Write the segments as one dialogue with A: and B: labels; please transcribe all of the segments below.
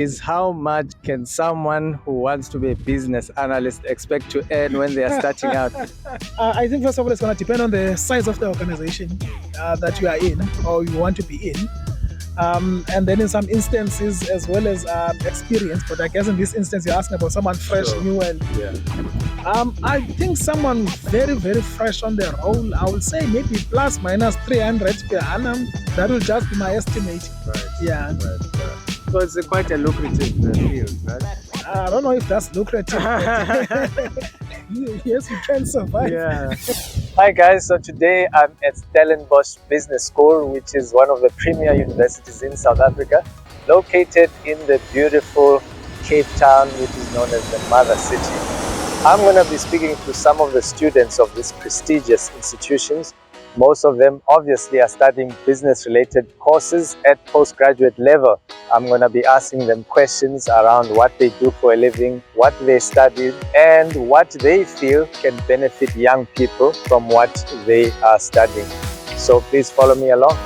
A: is how much can someone who wants to be a business analyst expect to earn when they are starting out?
B: I think first of all, it's going to depend on the size of the organization that you are in or you want to be in. And then in some instances, as well as experience. But I guess in this instance, you're asking about someone fresh,
A: Sure.
B: new, and
A: Yeah.
B: I think someone very, very fresh on their role. I would say maybe plus minus 300 per annum. That will just be my estimate.
A: Right.
B: Yeah.
A: So it's quite a lucrative field, right?
B: I don't know if that's lucrative. But yes, you can survive.
A: Yeah. Hi guys, so today I'm at Stellenbosch Business School, which is one of the premier universities in South Africa, located in the beautiful Cape Town, which is known as the Mother City. I'm going to be speaking to some of the students of these prestigious institutions. Most of them obviously are studying business-related courses at postgraduate level. I'm going to be asking them questions around what they do for a living, what they studied, and what they feel can benefit young people from what they are studying. So please follow me along.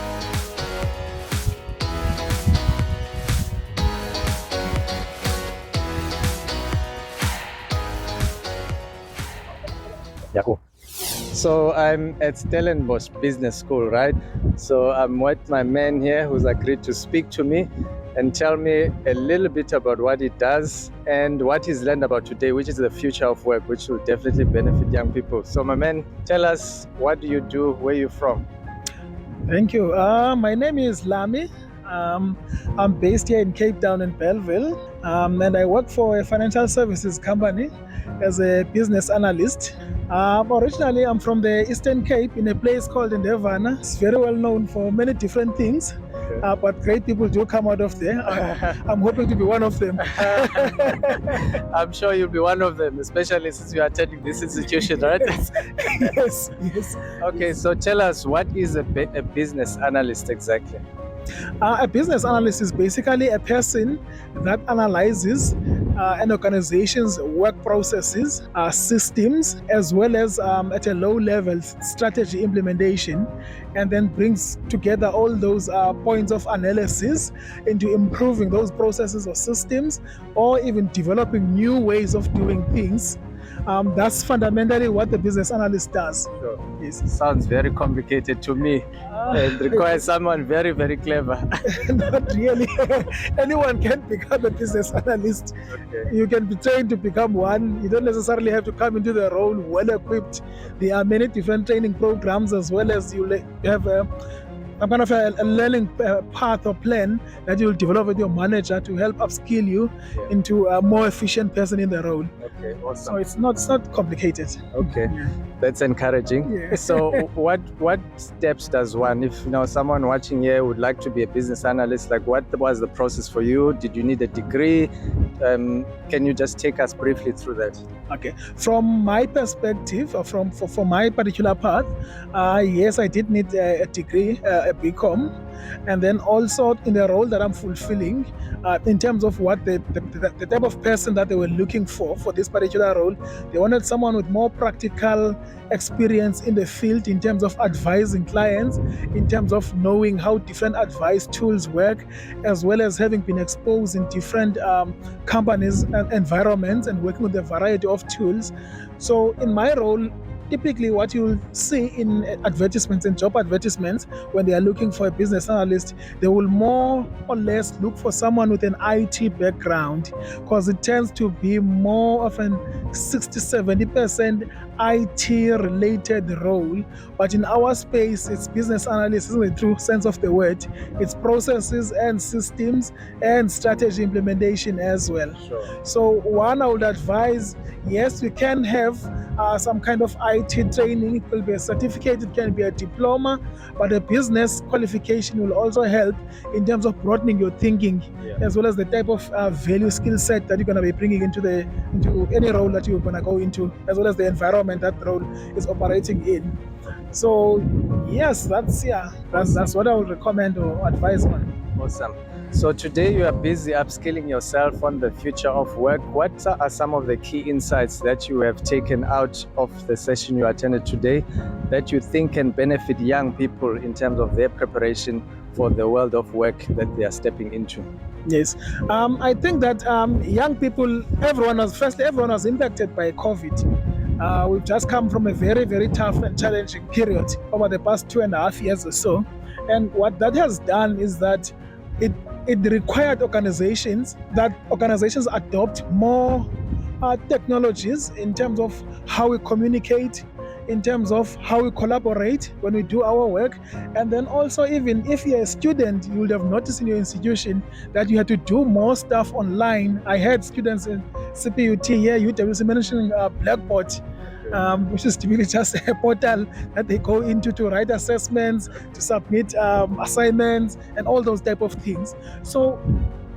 A: Yeah, cool. So I'm at Stellenbosch Business School, right? So I'm with my man here who's agreed to speak to me and tell me a little bit about what he does and what he's learned about today, which is the future of work, which will definitely benefit young people. So my man, tell us, what do you do? Where are you from?
B: Thank you. My name is Lami. I'm based here in Cape Town in Bellville, and I work for a financial services company as a business analyst. Originally, I'm from the Eastern Cape in a place called Ndevana. It's very well known for many different things, but great people do come out of there. I'm hoping to be one of them.
A: I'm sure you'll be one of them, especially since you are attending this institution, right?
B: Yes, yes.
A: Okay, so tell us, what is a business analyst exactly?
B: A business analyst is basically a person that analyzes an organization's work processes, systems, as well as at a low level strategy implementation, and then brings together all those points of analysis into improving those processes or systems, or even developing new ways of doing things. That's fundamentally what the business analyst does.
A: Sure.
B: Yes.
A: Sounds very complicated to me. It requires someone very, very clever.
B: Not really. Anyone can become a business analyst.
A: Okay.
B: You can be trained to become one. You don't necessarily have to come into the role well equipped. There are many different training programs, as well as you have some kind of a learning path or plan that you'll develop with your manager to help upskill you into a more efficient person in the role.
A: Okay, awesome.
B: So it's not complicated.
A: Okay, that's encouraging.
B: Yeah.
A: So what steps does one, if someone watching here would like to be a business analyst, like what was the process for you? Did you need a degree? Can you just take us briefly through that?
B: Okay, from my perspective, or for my particular path, yes, I did need a degree, a BCom, and then also in the role that I'm fulfilling, in terms of what the type of person that they were looking for this particular role, they wanted someone with more practical experience in the field in terms of advising clients, in terms of knowing how different advice tools work, as well as having been exposed in different companies and environments and working with a variety of tools. So in my role, typically what you'll see in advertisements and job advertisements when they are looking for a business analyst, they will more or less look for someone with an IT background, because it tends to be more of an 60-70% IT related role. But in our space, it's business analyst in the true sense of the word. It's processes and systems and strategy implementation as well.
A: Sure.
B: So one, I would advise, yes, we can have some kind of IT training. It will be a certificate, it can be a diploma, but a business qualification will also help in terms of broadening your thinking, as well as the type of value skill set that you're going to be bringing into any role that you're going to go into, as well as the environment that role is operating in. So yes, that's what I would recommend or advise on.
A: Awesome. So today you are busy upskilling yourself on the future of work. What are some of the key insights that you have taken out of the session you attended today that you think can benefit young people in terms of their preparation for the world of work that they are stepping into?
B: Yes, I think that young people, everyone was impacted by COVID. We've just come from a very, very tough and challenging period over the past 2.5 years or so. And what that has done is that it required organizations adopt more technologies in terms of how we communicate, in terms of how we collaborate when we do our work. And then also, even if you're a student, you would have noticed in your institution that you had to do more stuff online. I had students in CPUT here, UWC, mentioning Blackboard, which is typically just a portal that they go into to write assessments, to submit assignments, and all those type of things. So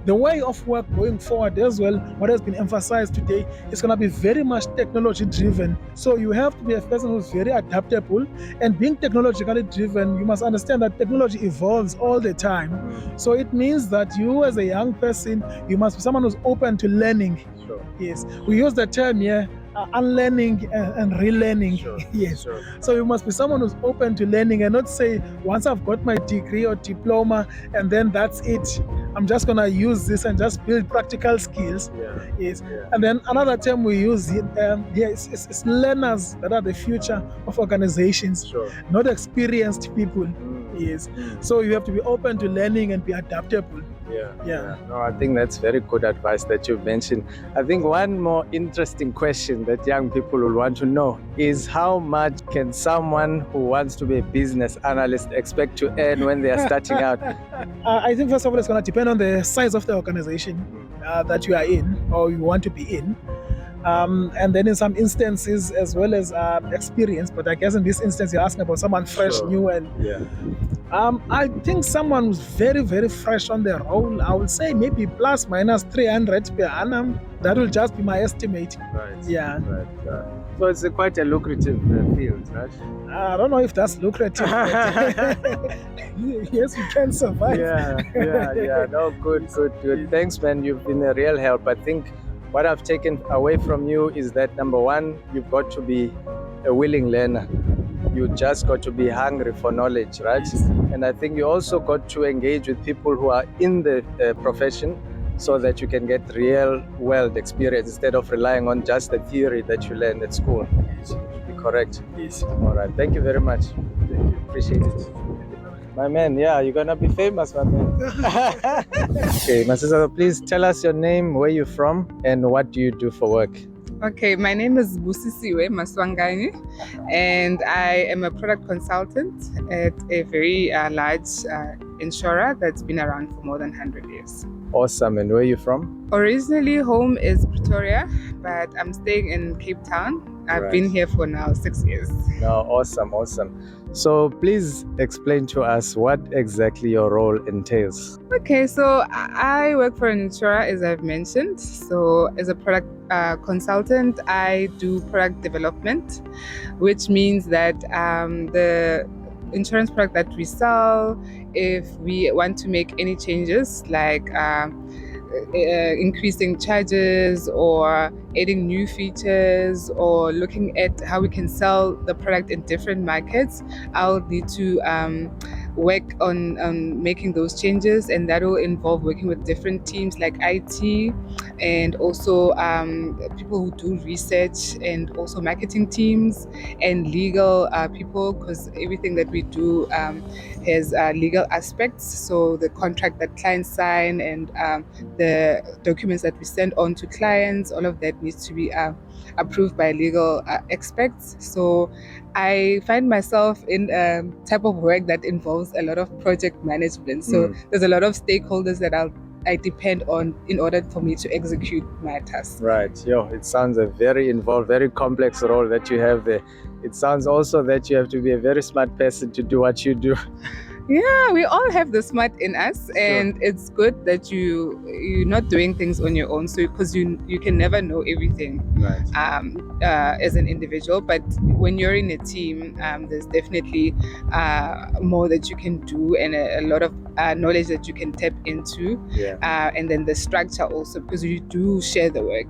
B: the way of work going forward as well, what has been emphasized today, is going to be very much technology driven. So you have to be a person who's very adaptable, and being technologically driven, you must understand that technology evolves all the time. So it means that you, as a young person, you must be someone who's open to learning.
A: Sure.
B: Yes, we use the term here, unlearning and relearning.
A: Sure.
B: Yes.
A: Sure.
B: So you must be someone who's open to learning, and not say, once I've got my degree or diploma and then that's it, I'm just going to use this and just build practical skills.
A: Yeah.
B: Yes.
A: Yeah.
B: And then another term we use here is learners that are the future of organizations,
A: Sure.
B: not experienced people. Yes. So you have to be open to learning and be adaptable. Yeah.
A: No, I think that's very good advice that you've mentioned. I think one more interesting question that young people will want to know is how much can someone who wants to be a business analyst expect to earn when they are starting out?
B: I think first of all, it's going to depend on the size of the organization that you are in or you want to be in. And then in some instances, as well as experience. But I guess in this instance, you're asking about someone fresh,
A: Sure.
B: new, and I think someone who's very, very fresh on their role, I would say maybe plus minus 300 per annum. That will just be my estimate.
A: Right.
B: Yeah.
A: Right. So it's quite a lucrative field, right?
B: I don't know if that's lucrative. Yes, we can survive.
A: Yeah. No, good. Thanks, man. You've been a real help. I think what I've taken away from you is that, number one, you've got to be a willing learner. You just got to be hungry for knowledge, right?
B: Yes.
A: And I think you also got to engage with people who are in the profession so that you can get real world experience instead of relying on just the theory that you learned at school.
B: Yes.
A: Would be correct.
B: Yes.
A: All right. Thank you very much. Appreciate it. My man, yeah, you're gonna be famous, my man. Okay, Masisa, please tell us your name, where you're from, and what do you do for work?
C: Okay, my name is Busisiwe Maswangani, and I am a product consultant at a very large insurer that's been around for more than 100 years.
A: Awesome. And where are you from?
C: Originally, home is Pretoria, but I'm staying in Cape Town. I've been here for now 6 years.
A: No, awesome. So please explain to us what exactly your role entails.
C: Okay, so I work for an insurer, as I've mentioned. So as a product consultant, I do product development, which means that the insurance product that we sell, if we want to make any changes like increasing charges or adding new features or looking at how we can sell the product in different markets, I'll need to work on making those changes, and that will involve working with different teams like IT and also people who do research, and also marketing teams and legal people, because everything that we do has legal aspects. So the contract that clients sign and the documents that we send on to clients, all of that needs to be approved by legal experts. So I find myself in a type of work that involves a lot of project management. So there's a lot of stakeholders that I depend on in order for me to execute my tasks.
A: Right. It sounds a very involved, very complex role that you have there. It sounds also that you have to be a very smart person to do what you do.
C: Yeah, we all have the smart in us, and it's good that you're not doing things on your own. So because you can never know everything,
A: right,
C: as an individual. But when you're in a team, there's definitely more that you can do, and a lot of knowledge that you can tap into, and then the structure also, because you do share the work.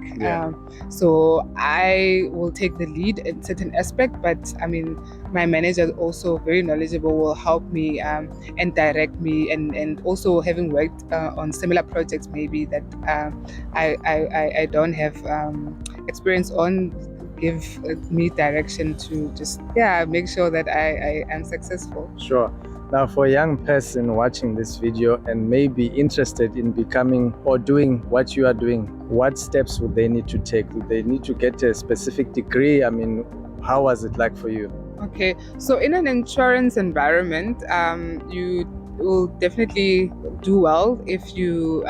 C: So I will take the lead in certain aspect, but I mean, my manager also very knowledgeable, will help me and direct me, and also having worked on similar projects maybe that I don't have experience on, give me direction to just make sure that I am successful.
A: Sure. Now, for a young person watching this video and maybe interested in becoming or doing what you are doing, what steps would they need to take? Do they need to get a specific degree? I mean, how was it like for you?
C: Okay, so in an insurance environment, you will definitely do well if you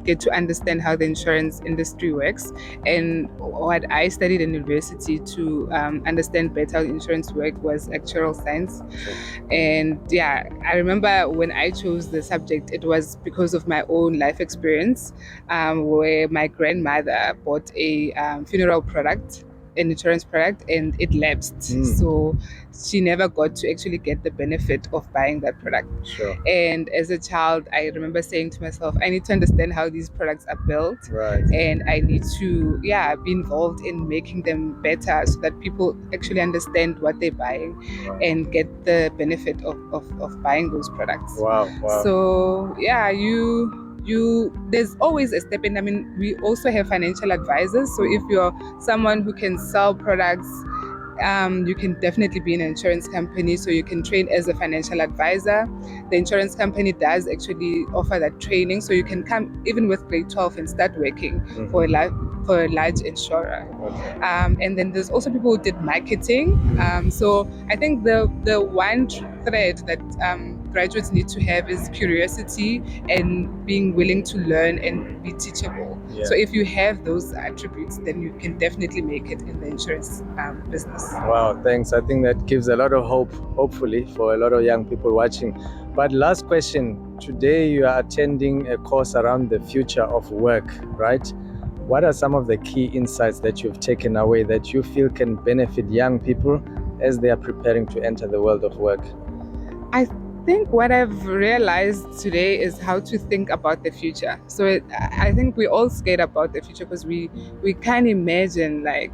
C: get to understand how the insurance industry works. And what I studied in university to understand better how insurance work was actuarial science. And I remember when I chose the subject, it was because of my own life experience, where my grandmother bought a funeral product, an insurance product, and it lapsed. So she never got to actually get the benefit of buying that product.
A: Sure.
C: And as a child, I remember saying to myself, I need to understand how these products are built, and I need to be involved in making them better so that people actually understand what they're buying and get the benefit of buying those products.
A: Wow.
C: So there's always a step in. I mean, we also have financial advisors. So if you're someone who can sell products, you can definitely be in an insurance company, so you can train as a financial advisor. The insurance company does actually offer that training, so you can come even with grade 12 and start working for a large insurer. And then there's also people who did marketing. So I think the one thread that graduates need to have is curiosity and being willing to learn and be teachable. So if you have those attributes, then you can definitely make it in the insurance business.
A: Wow, thanks. I think that gives a lot of hope, hopefully, for a lot of young people watching. But last question, today you are attending a course around the future of work, right? What are some of the key insights that you've taken away that you feel can benefit young people as they are preparing to enter the world of work?
C: I think what I've realized today is how to think about the future. So I think we're all scared about the future because we can't imagine, like,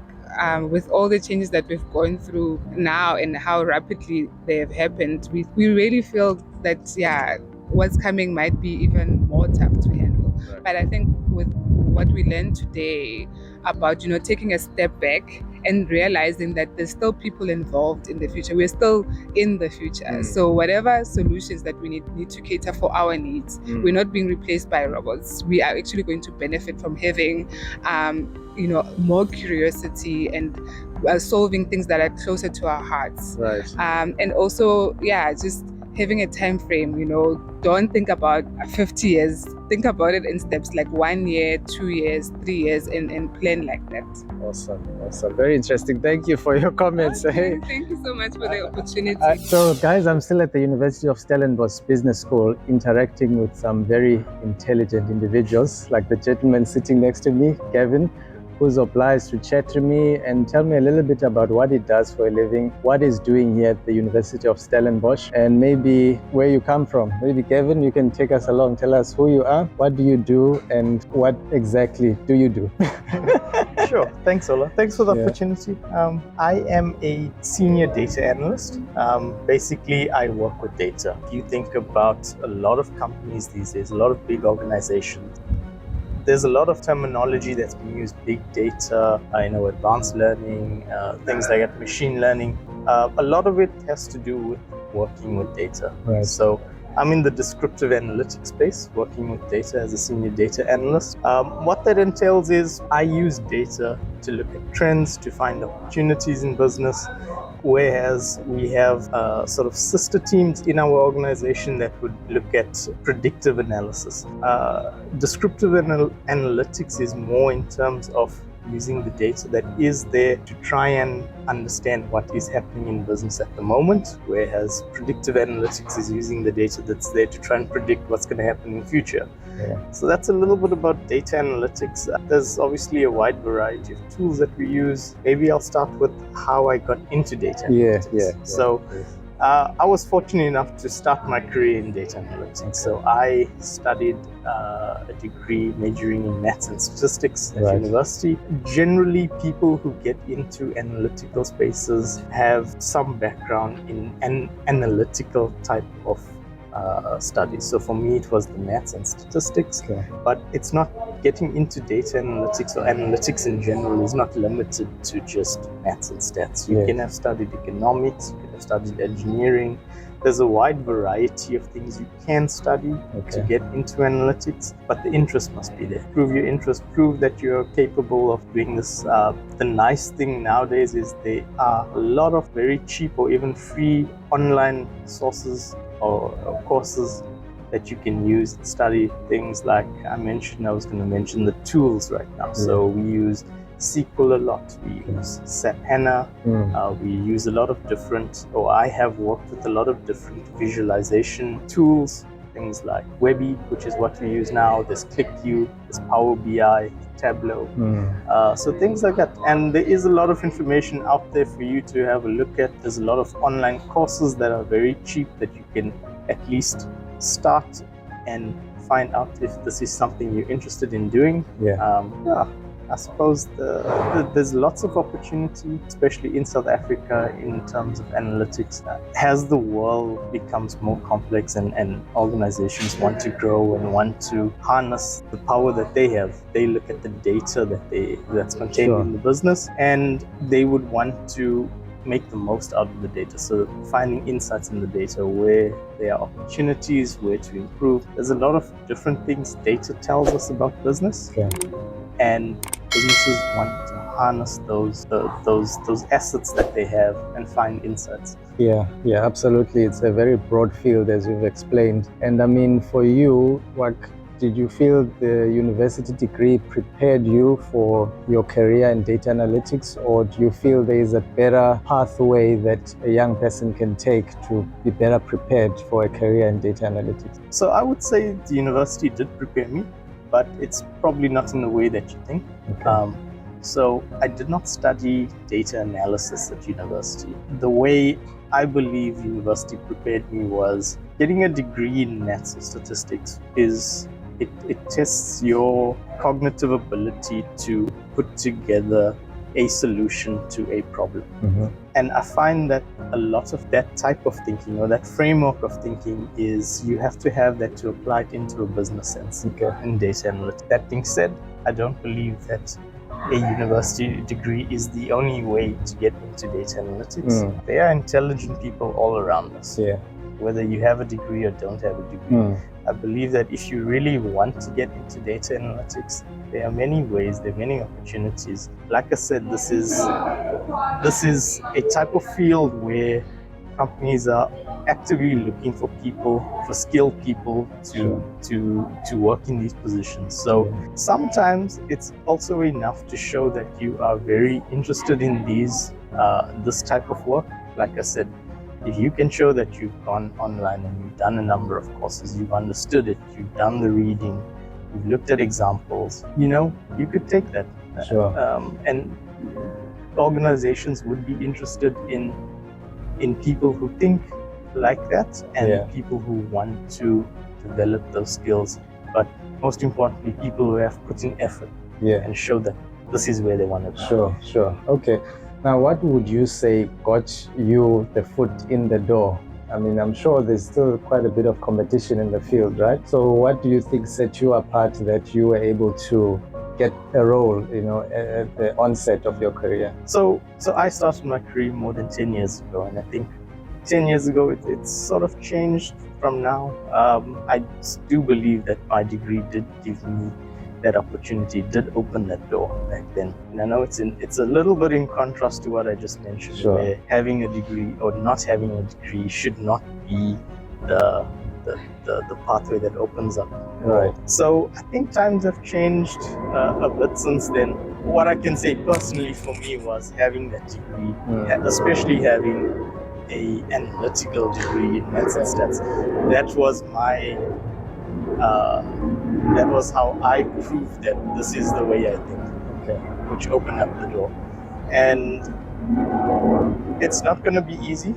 C: with all the changes that we've gone through now and how rapidly they have happened, we really feel that what's coming might be even more tough to handle. But I think with what we learned today about taking a step back and realizing that there's still people involved in the future, we're still in the future. So whatever solutions that we need to cater for our needs, we're not being replaced by robots. We are actually going to benefit from having more curiosity and solving things that are closer to our hearts. And also just having a time frame. Don't think about 50 years. Think about it in steps, like 1 year, 2 years, 3 years, and plan like that.
A: Awesome. Very interesting. Thank you for your comments.
C: Thank you so much for the opportunity.
A: So guys, I'm still at the University of Stellenbosch Business School, interacting with some very intelligent individuals, like the gentleman sitting next to me, Kevin, who's obliged to chat to me and tell me a little bit about what he does for a living, what he's doing here at the University of Stellenbosch, and maybe where you come from. Maybe Kevin, you can take us along, tell us who you are, what do you do, and what exactly do you do?
D: Sure. Thanks, Ola. Thanks for the opportunity. I am a senior data analyst. Basically, I work with data. If you think about a lot of companies these days, a lot of big organizations, there's a lot of terminology that's being used, big data, advanced learning, things like that, machine learning. A lot of it has to do with working with data. So I'm in the descriptive analytics space, working with data as a senior data analyst. What that entails is I use data to look at trends, to find opportunities in business, whereas we have sort of sister teams in our organization that would look at predictive analysis. Descriptive analytics is more in terms of using the data that is there to try and understand what is happening in business at the moment, whereas predictive analytics is using the data that's there to try and predict what's going to happen in the future. So that's a little bit about data analytics. There's obviously a wide variety of tools that we use. Maybe I'll start with how I got into data analytics. So I was fortunate enough to start my career in data analytics. So I studied a degree majoring in maths and statistics at university. Generally, people who get into analytical spaces have some background in an analytical type of studies. So for me, it was the maths and statistics, but it's not getting into data analytics or analytics in general is not limited to just maths and stats. You can have studied economics, you can have studied engineering. There's a wide variety of things you can study to get into analytics, but the interest must be there. Prove your interest, prove that you're capable of doing this. The nice thing nowadays is there are a lot of very cheap or even free online sources or courses that you can use to study things like I was going to mention the tools right now. So we use SQL a lot, we use SAP HANA, we use a lot of different, or I have worked with a lot of different visualization tools, things like Webby, which is what we use now, there's ClickView, there's Power BI, Tableau, so things like that. And there is a lot of information out there for you to have a look at. There's a lot of online courses that are very cheap that you can at least start and find out if this is something you're interested in doing. I suppose there's lots of opportunity, especially in South Africa, in terms of analytics. As the world becomes more complex and organizations want to grow and want to harness the power that they have, they look at the data that's contained in the business, and they would want to make the most out of the data. So finding insights in the data, where there are opportunities, where to improve. There's a lot of different things data tells us about business. And businesses want to harness those assets that they have and find insights.
A: Yeah, absolutely. It's a very broad field, as you've explained. And I mean, for you, did you feel the university degree prepared you for your career in data analytics, or do you feel there is a better pathway that a young person can take to be better prepared for a career in data analytics?
D: So I would say the university did prepare me, but it's probably not in the way that you think. So I did not study data analysis at university. The way I believe university prepared me was getting a degree in maths or statistics it tests your cognitive ability to put together a solution to a problem. And I find that a lot of that type of thinking or that framework of thinking is you have to have that to apply it into a business sense in data analytics. That being said, I don't believe that a university degree is the only way to get into data analytics. There are intelligent people all around us. Whether you have a degree or don't have a degree. I believe that if you really want to get into data analytics, there are many ways, there are many opportunities. Like I said, this is a type of field where companies are actively looking for people, for skilled people to work in these positions. So sometimes it's also enough to show that you are very interested in this type of work. Like I said, if you can show that you've gone online and you've done a number of courses, you've understood it, you've done the reading, you've looked at examples, you could take that. And organizations would be interested in people who think like that and people who want to develop those skills. But most importantly, people who have put in effort and show that this is where they want to go.
A: Sure. Okay. Now, what would you say got you the foot in the door? I mean, I'm sure there's still quite a bit of competition in the field, right? So what do you think set you apart that you were able to get a role, at the onset of your career?
D: So I started my career more than 10 years ago, and I think 10 years ago, it's sort of changed from now. I do believe that my degree did give me that opportunity, did open that door back then. And I know it's a little bit in contrast to what I just mentioned, where having a degree or not having a degree should not be the pathway that opens up.
A: Right.
D: So I think times have changed a bit since then. What I can say personally for me was having that degree, especially having a analytical degree in maths and stats. That was how I proved that this is the way I think, which opened up the door. And it's not going to be easy.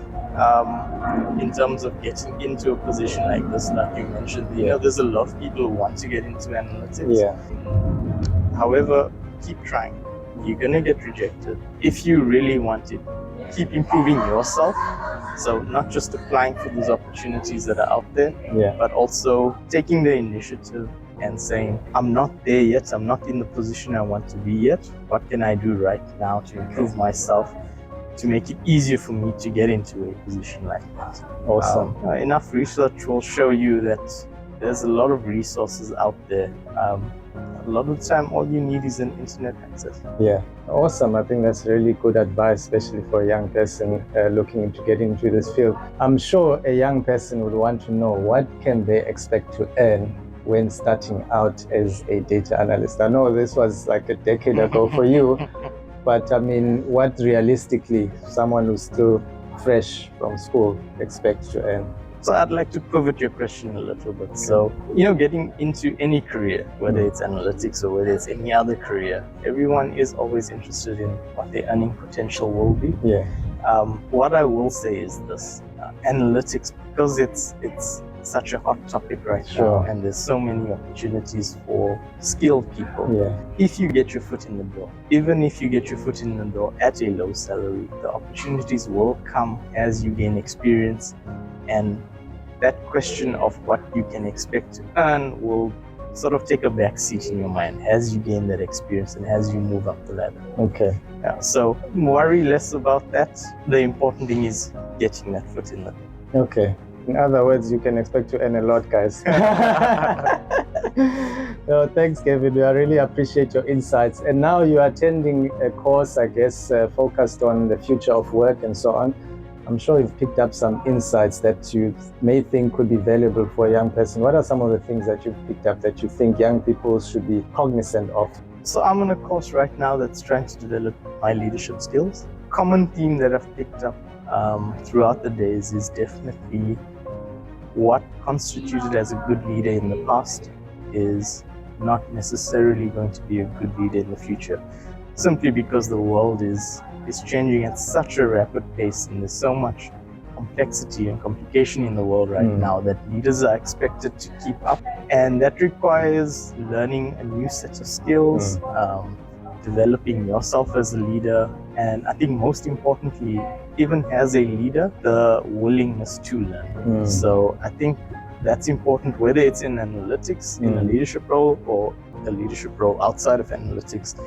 D: in terms of getting into a position like this, like you mentioned, there's a lot of people who want to get into analytics.
A: Yeah.
D: However, keep trying. You're gonna get rejected. If you really want it, keep improving yourself. So not just applying for those opportunities that are out there, but also taking the initiative and saying, I'm not there yet, I'm not in the position I want to be yet. What can I do right now to improve myself, to make it easier for me to get into a position like that?
A: Awesome.
D: Enough research will show you that there's a lot of resources out there. A lot of the time, all you need is an internet access.
A: Yeah, awesome. I think that's really good advice, especially for a young person looking to get into this field. I'm sure a young person would want to know, what can they expect to earn when starting out as a data analyst? I know this was like a decade ago for you, but I mean, what realistically someone who's still fresh from school expects to earn?
D: So I'd like to pivot your question a little bit. So, getting into any career, whether it's analytics or whether it's any other career, everyone is always interested in what their earning potential will be.
A: Yeah.
D: What I will say is this: analytics, because it's such a hot topic right now, and there's so many opportunities for skilled people.
A: Yeah.
D: If you get your foot in the door, even if you get your foot in the door at a low salary, the opportunities will come as you gain experience, and that question of what you can expect to earn will sort of take a back seat in your mind as you gain that experience and as you move up the ladder.
A: Okay.
D: Yeah, so worry less about that. The important thing is getting that foot in the door.
A: Okay. In other words, you can expect to earn a lot, guys. No, thanks, Kevin. I really appreciate your insights. And now you are attending a course, I guess, focused on the future of work and so on. I'm sure you've picked up some insights that you may think could be valuable for a young person. What are some of the things that you've picked up that you think young people should be cognizant of?
D: So I'm on a course right now that's trying to develop my leadership skills. Common theme that I've picked up throughout the days is definitely what constituted as a good leader in the past is not necessarily going to be a good leader in the future, simply because the world is changing at such a rapid pace, and there's so much complexity and complication in the world right now that leaders are expected to keep up, and that requires learning a new set of skills, developing yourself as a leader, and I think most importantly, even as a leader, the willingness to learn. So I think that's important, whether it's in analytics, in a leadership role, or a leadership role outside of analytics.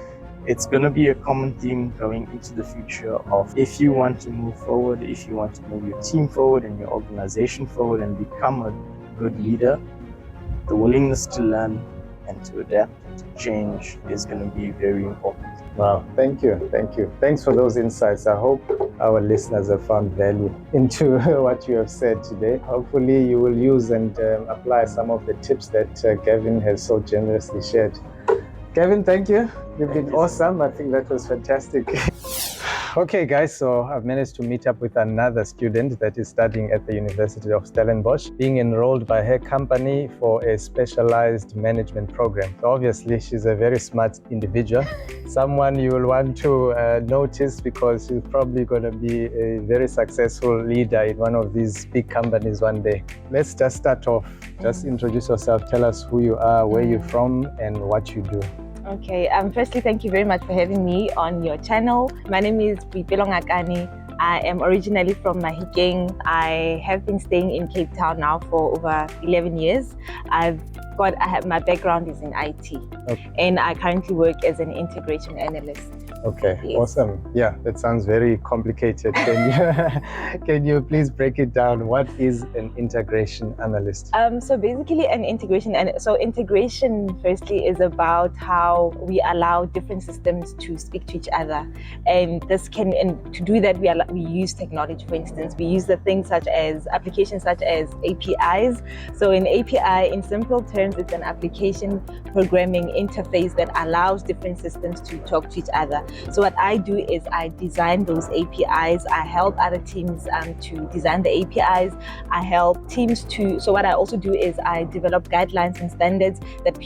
D: It's going to be a common theme going into the future of, if you want to move forward, if you want to move your team forward and your organization forward and become a good leader, the willingness to learn and to adapt and to change is going to be very important.
A: Wow, thank you. Thanks for those insights. I hope our listeners have found value into what you have said today. Hopefully you will use and apply some of the tips that Gavin has so generously shared. Gavin, thank you. You've been awesome. I think that was fantastic. Okay, guys, so I've managed to meet up with another student that is studying at the University of Stellenbosch, being enrolled by her company for a specialized management program. So obviously, she's a very smart individual, someone you will want to notice, because she's probably going to be a very successful leader in one of these big companies one day. Let's just start off. Just introduce yourself, tell us who you are, where you're from, and what you do.
E: Okay, firstly, thank you very much for having me on your channel. My name is Bellville I am originally from Mahikeng. I have been staying in Cape Town now for over 11 years. My background is in IT, and I currently work as an integration analyst.
A: Okay,
E: yes.
A: Awesome. Yeah, that sounds very complicated. Can you please break it down? What is an integration analyst?
E: So basically integration firstly is about how we allow different systems to speak to each other. And to do that, we use technology. For instance, we use the things such as applications such as APIs. So an API, in simple terms, terms, it's an application programming interface that allows different systems to talk to each other. So what I do is I design those APIs. I help other teams to design the APIs. I help teams to, so what I also do is I develop guidelines and standards that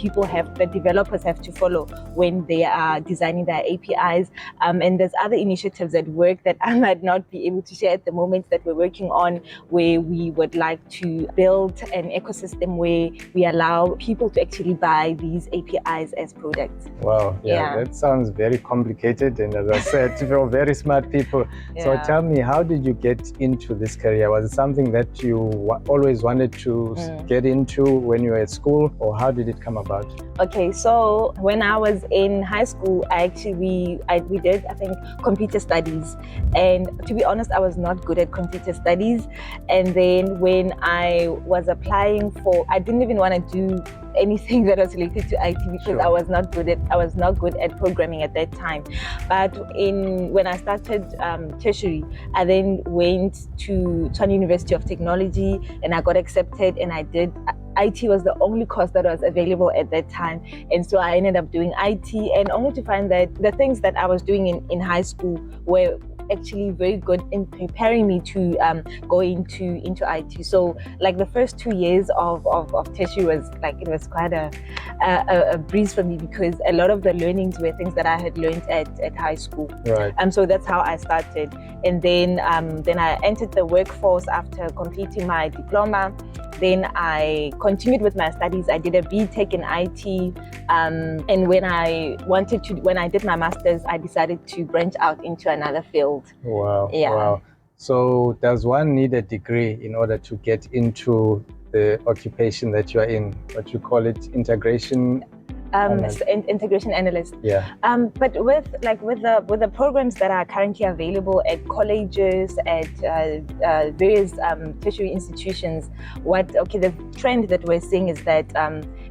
E: developers have to follow when they are designing their APIs. And there's other initiatives at work that I might not be able to share at the moment that we're working on, where we would like to build an ecosystem where we allow people to actually buy these APIs as products.
A: Wow, yeah, that sounds very complicated, and as I said, you're very smart people. So tell me, how did you get into this career? Was it something that you always wanted to get into when you were at school, or how did it come about?
E: Okay, so when I was in high school, we did, I think, computer studies. And to be honest, I was not good at computer studies. And then when I was applying I didn't even want to do anything that was related to IT because I was not good at programming at that time. But when I started tertiary, I then went to Tshwane University of Technology, and I got accepted, and I did. IT was the only course that was available at that time, and so I ended up doing IT, and only to find that the things that I was doing in high school were actually very good in preparing me to go into IT. So like the first 2 years of tertiary was like, it was quite a breeze for me, because a lot of the learnings were things that I had learned at high school.
A: Right.
E: So that's how I started. And then I entered the workforce after completing my diploma. Then I continued with my studies. I did a BTech in IT. And when I did my master's, I decided to branch out into another field.
A: Wow.
E: Yeah.
A: Wow. So does one need a degree in order to get into the occupation that you are in? What you call it, integration?
E: Integration Analyst.
A: Yeah.
E: But with the programs that are currently available at colleges, at various tertiary institutions, the trend that we're seeing is that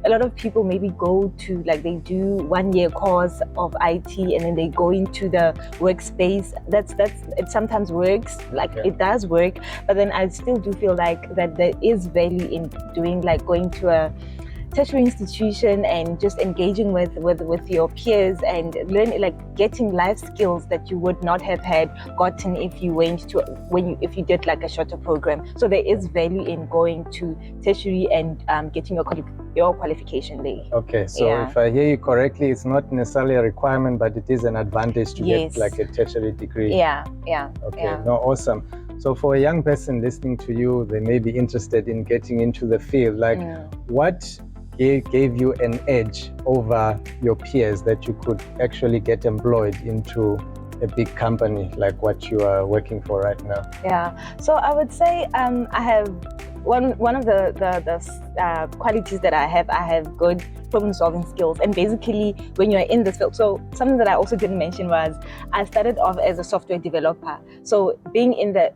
E: a lot of people maybe go to, like, they do 1 year course of IT and then they go into the workspace. It sometimes works, it does work, but then I still do feel like that there is value in doing, like, going to a tertiary institution and just engaging with your peers and learning, like, getting life skills that you would not have gotten if you if you did like a shorter program. So there is value in going to tertiary and getting your qualification there.
A: Okay, so if I hear you correctly, it's not necessarily a requirement, but it is an advantage to get like a tertiary degree.
E: Yeah.
A: Okay, awesome. So for a young person listening to you, they may be interested in getting into the field. Like, what gave you an edge over your peers that you could actually get employed into a big company like what you are working for right now?
E: Yeah, so I would say I have one of the qualities that I have good problem-solving skills. And basically, when you're in this field, so something that I also didn't mention was I started off as a software developer. So being in the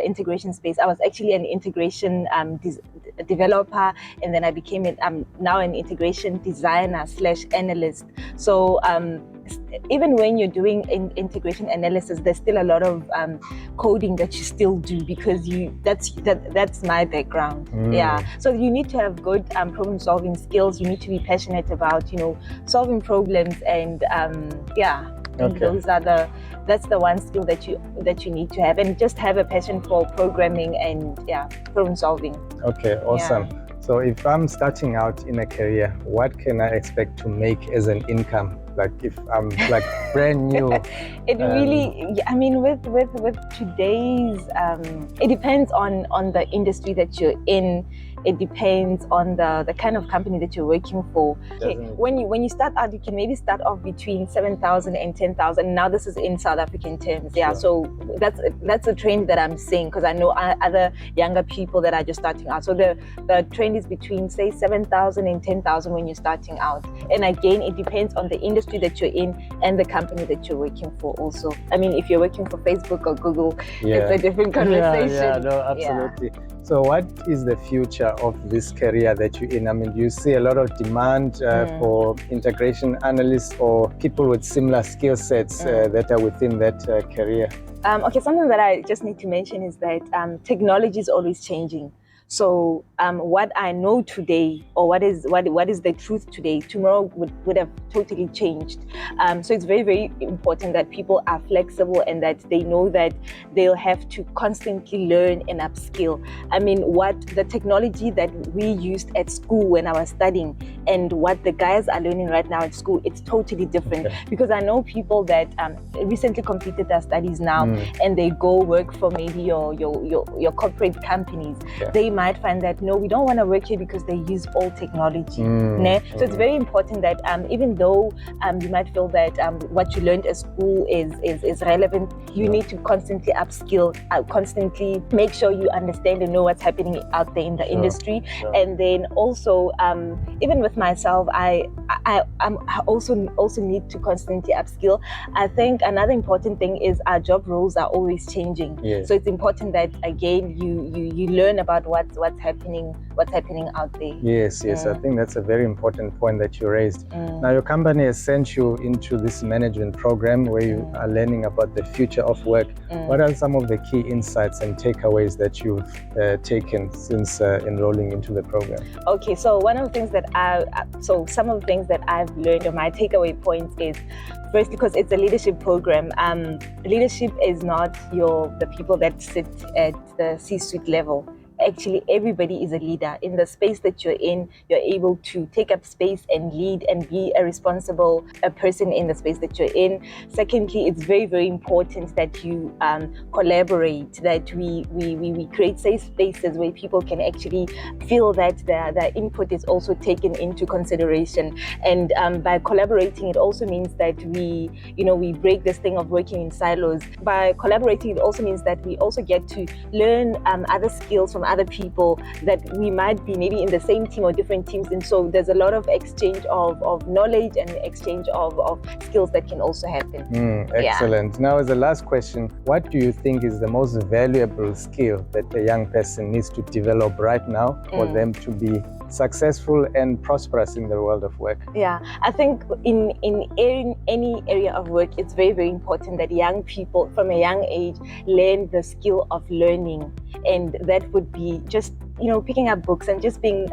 E: integration space, I was actually an integration developer, and then I became now an integration designer / analyst. So even when you're doing integration analysis, there's still a lot of coding that you still do, because that's my background. Yeah, so you need to have good problem-solving skills. You need to be passionate about solving problems, and that's the one skill that you need to have, and just have a passion for programming and problem solving.
A: Okay, awesome. Yeah. So if I'm starting out in a career, what can I expect to make as an income? Like, if I'm like brand new?
E: It really, I mean, with today's, it depends on the industry that you're in. It depends on the kind of company that you're working for. Okay, when you start out, you can maybe start off between 7,000 and 10,000. Now this is in South African terms. Yeah, so that's a trend that I'm seeing, because I know other younger people that are just starting out. So the trend is between, say, 7,000 and 10,000 when you're starting out. And again, it depends on the industry that you're in and the company that you're working for also. I mean, if you're working for Facebook or Google, it's a different conversation.
A: Yeah, no, absolutely. Yeah. So what is the future of this career that you're in? I mean, do you see a lot of demand for integration analysts or people with similar skill sets that are within that career?
E: Okay, something that I just need to mention is that technology is always changing. So what I know today, or what is the truth today, tomorrow would have totally changed. So it's very, very important that people are flexible and that they know that they'll have to constantly learn and upskill. I mean, what the technology that we used at school when I was studying and what the guys are learning right now at school, it's totally different.
A: Okay.
E: Because I know people that recently completed their studies now and they go work for maybe your corporate companies.
A: Yeah.
E: They might find that, no, we don't want to work here because they use old technology. So it's very important that even though you might feel that what you learned at school is relevant, you need to constantly upskill, constantly make sure you understand and know what's happening out there in the industry. And then also, even with myself, I also need to constantly upskill. I think another important thing is our job roles are always changing.
A: Yes.
E: So it's important that again you learn about what's happening out there.
A: Yes, I think that's a very important point that you raised. Now your company has sent you into this management program where you are learning about the future of work. What are some of the key insights and takeaways that you've taken since enrolling into the program? Okay,
E: so some of the things that I've learned, or my takeaway points, is first, because it's a leadership program. Leadership is not the people that sit at the C-suite level. Actually, everybody is a leader. In the space that you're in, you're able to take up space and lead and be a responsible person in the space that you're in. Secondly, it's very, very important that you collaborate, that we create safe spaces where people can actually feel that their input is also taken into consideration. And by collaborating, it also means that we break this thing of working in silos. By collaborating, it also means that we also get to learn other skills from other people that we might be maybe in the same team or different teams, and so there's a lot of exchange of knowledge and exchange of skills that can also happen.
A: Excellent. Now, as a last question, what do you think is the most valuable skill that a young person needs to develop right now for them to be successful and prosperous in the world of work?
E: I think in any area of work, it's very, very important that young people from a young age learn the skill of learning, and that would be just picking up books and just being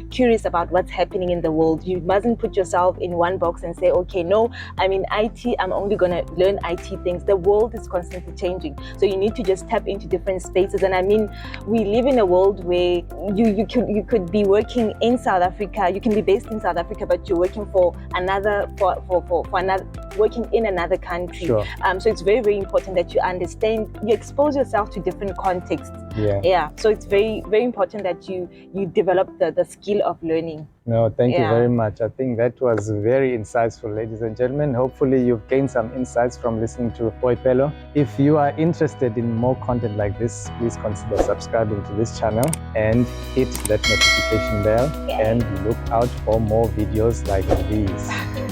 E: curious about what's happening in the world. You mustn't put yourself in one box and say, okay, no, I'm in IT, I'm only going to learn IT things. The world is constantly changing, so you need to just tap into different spaces. And I mean, we live in a world where you could be working in South Africa, you can be based in South Africa, but you're working for another working in another country. So it's very, very important that you understand, you expose yourself to different contexts. So it's very, very important that you develop the skill of learning.
A: No, thank you very much. I think that was very insightful, ladies and gentlemen. Hopefully you've gained some insights from listening to Boipelo. If you are interested in more content like this, please consider subscribing to this channel and hit that notification bell and look out for more videos like these.